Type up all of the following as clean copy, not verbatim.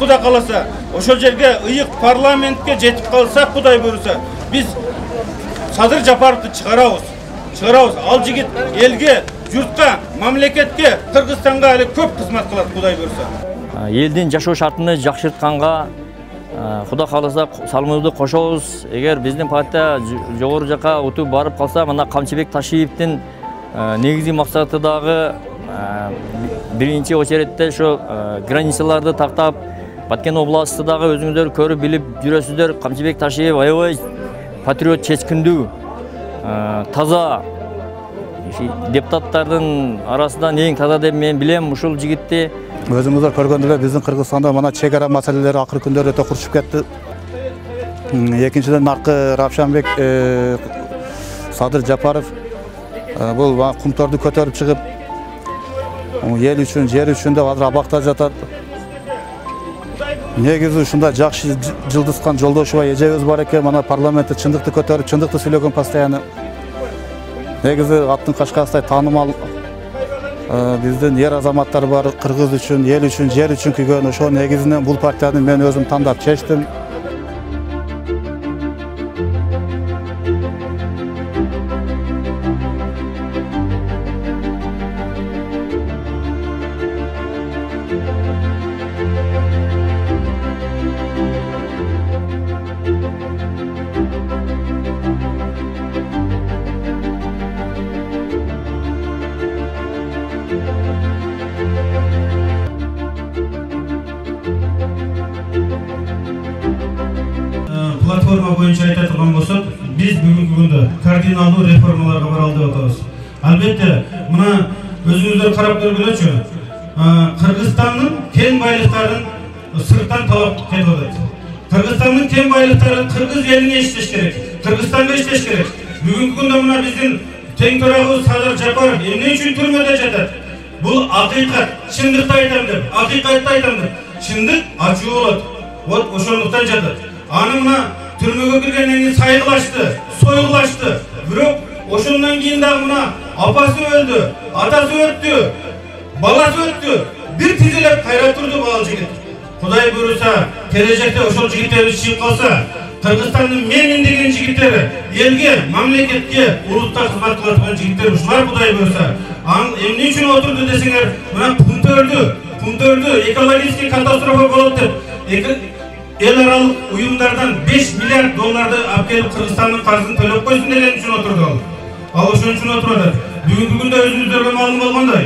Кудай кааласа, ошол жерге ыйык парламентке жетип калсак, Кудай буйруса, биз Садыр Жапаровду чыгарабыз. Ал жигит элге, журтка, мамлекетке, Кыргызстанга эле көп кызмат кылат, Кудай буйруса. Элдин жашоо шартын жакшыртканга Кудай кааласа салымыбызды кошобуз. Эгер биздин партия жогору жака утуп барып калса, мына Камчыбек Ташиевдин негизги максаты дагы биринчи очередде ошо границаларды тактап, Баткен областындагы өзүңүздөр көрүп билип жүрөсүздөр. Камчыбек Ташиев аябай патриот чечкиндүү, таза депутаттардын арасынан эң таза деп мен билем ушул жигитти. Өзүңүздөр көргөндөй биздин Кыргызстанда мына чек ара маселелери акыркы күндөрдө өтө курчуп кетти. Экинчиден наркы Равшанбек Садыр Жапаров бул кумторду көтөрүп чыгып, эл үчүн, жер үчүн деп азыр абакта жатат. Негизи ушундай жакшы жылдызган Жолдошева эжебиз бар экен, мана парламентте чындыкты көтөрүп, чындыкты сүйлөгөн постоянно. Негизи аттын кашкастай таанымал биздин ер азаматтар бар, Кыргыз үчүн, эл үчүн, жер үчүн күйгөн. Ошол негизинен бул партияны мен өзүм тандап чечтим. Платформа боюнча айта турган болсок, биз бүгүнкү күндө кардиналдуу реформаларга баралы деп атабыз. Албетте, мына өзүңүздөр карап көргүлөчү. Кыргызстандын кен байлыктарын сырттан талап кетип атат. Кыргызстандын кен байлыктарын кыргыз элине иштеш керек, Кыргызстанга иштеш керек. Бүгүнкү күндө мына биздин тең төрагыбыз Садыр Жапаров эмне үчүн түрмөдө жатат? Бул акыйкат, чындыкты айтам деп, акыйкатты айтам деп. Чындык ачуу болот. Вот ошондуктан жатат. Аны мына түрмөгө киргенден кийин сайгылашты, союлашты. Бирок ошондон кийин дагы мына апасы өлдү, атасы өттү, баласы өттү. Бир тизелеп кайра турду бал жигит. Кудай буйруса, келечекте ошол жигиттерибиз чыгып калса, Кыргызстандын менин деген жигиттери элге, мамлекетке, улутта кызмат кыла турган жигиттер ушулар, Кудай буйруса. Эмне үчүн отурду десеңер, мына кумтөрдү экологический катастрофа болот деп эл аралык уюмдардан 5 миллиард долларды алып келип Кыргызстандын каржысын төлөп койсун деген үчүн отурду. Ал ошон үчүн отуруп атат. Бүгүнкү күндө өзүңүздөргө маалым болгондой,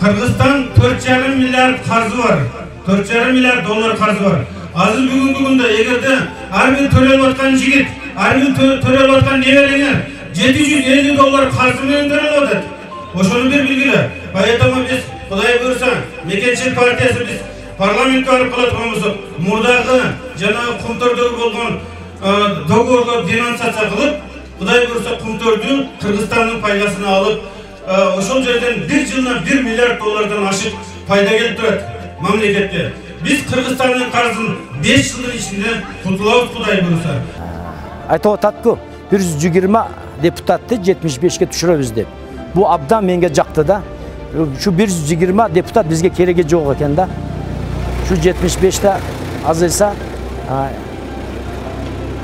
Кыргызстан 4,5 миллиард каржы бар. 4,5 миллиард доллар каржы бар. Азыр бүгүнкү күндө эгерде ар бир төлөп аткан жигит, ар бир төлөп аткан небелеңер 750 доллар каржы менен төлөп атат. Ошону бир билгиле. Поэтому биз Кудай буйруса, Мекенчил партиясы биз парламентке барып кала турган болсок, мурдагы жана кумтордогу болгон договорго денонсация кылып, Кудай буйруса кумторду Кыргызстандын пайдасына алып, ошол жерден бир жылына 1 миллиард доллардан ашык пайда келип турат мамлекетке. Биз Кыргызстандын каржысын 5 жылдын ичинде кутулабыз, Кудай буйруса. Айтып атат-ку, 120 депутатты 75ке түшүрөбүз деп. Бу абдан менге жакты да. Şu 120 депутат бизге кереги жок экен да. Şu 75'te azıysa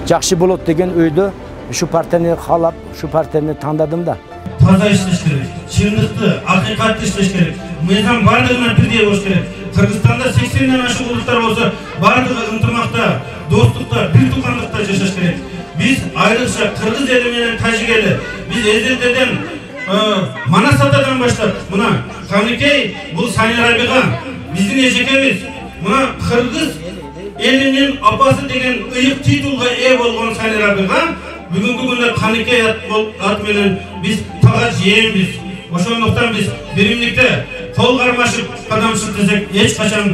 жақсы болот деген өйдө şu partiyani қалап, şu partiyani tanıdım da. Taza işleş gerek, çırnıklı, hakikatli işleş gerek. Meydan bardığına birliğe boş gerek. Kırgızistan'da 80'den aşık oluklar olsa bardığı ıntırmakta, dostlukta, bir tukanlıkta yaşaş gerek. Biz ayrıca Kırgız eliminin tacigeli, biz ezelden Manasatadan başlap, buna Kamikey, bu Sani Rabiga, bizim ejekemiz. Buna Kırgız elinin apası degen ıyık titulga ev olgan Sani Rabiga, bugünkü günde Kamikey atmenen biz tağa jeyemiz. Oşonduktan biz birimlikte kol karmaşıp kadamşık desek hiç kaçan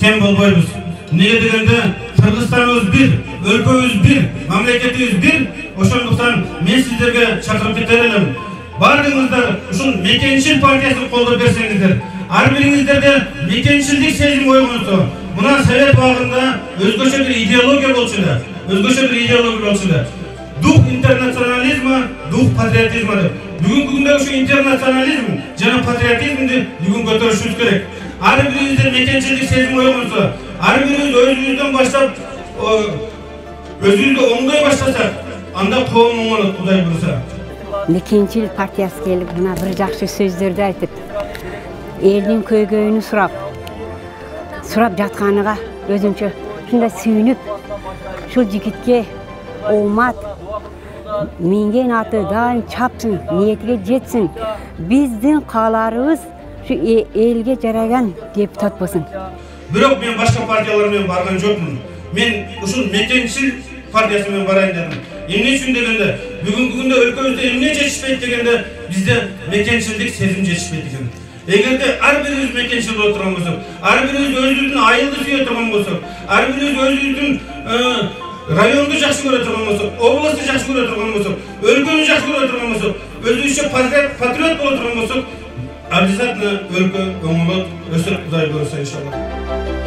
kem bolboyuz. Neye degende Kırgızstanımız bir, өлkөбүz bir, mamleketimiz bir. Oşonduktan men sizlerge çakırıp bitirelim. Bardığınızda uşun Mekençil partiyasını kolda bersengizler. Ar biringizlerde mekençillik sezimi oygunuzdu. Buna Sovet bağında özgöçe bir ideologiya bolçuda. Özgöçe bir ideologiya bolçuda. Duh internasyonalizmi, duh patriotizmidir. Bugünkü günde şu internasyonalizm, jana patriotizmdi bugün götürüşümüz gerek. ар бирибизде мекенчилик сезим ойгонсо, ар бирибиз өзүбүздөн баштап өзүбүздү оңдой баштасак, анда коом оңолот, Кудай буйруса. Мекенчилик партиясы келип мына бир жакшы сөздөрдү айтып, элдин көйгөйүнү сурап жатканыга өзүнчө ушундай сүйүнүп, ушул жигитке оомат, минген аты дайым чапсын, ниетиге жетсин. Биздин кааларыбыз şu elge жараган депутат болсын. Бирок мен башка партиялар менен барган жокмун. Мен ушул мекенчил партиясы менен барайын дедим. Эмне үчүн дегенде, бүгүнкү күндө өлкөбүздө эмне жетишпейт дегенде, бизде мекенчилдик сезим жетишпейт экен. Эгерде ар бирибиз мекенчил боло турган болсок, ар бирибиз өзүбүздүн айылды сүйө турган болсок, ар бирибиз өзүбүздүн районду жакшы көрө турган болсок, областты жакшы көрө турган болсок, өлкөнү жакшы көрө турган болсок, өзүбүзчө патриот боло турган болсок, обязательно өлкө оңолот, өсөт, Кудай буйруса иншалла.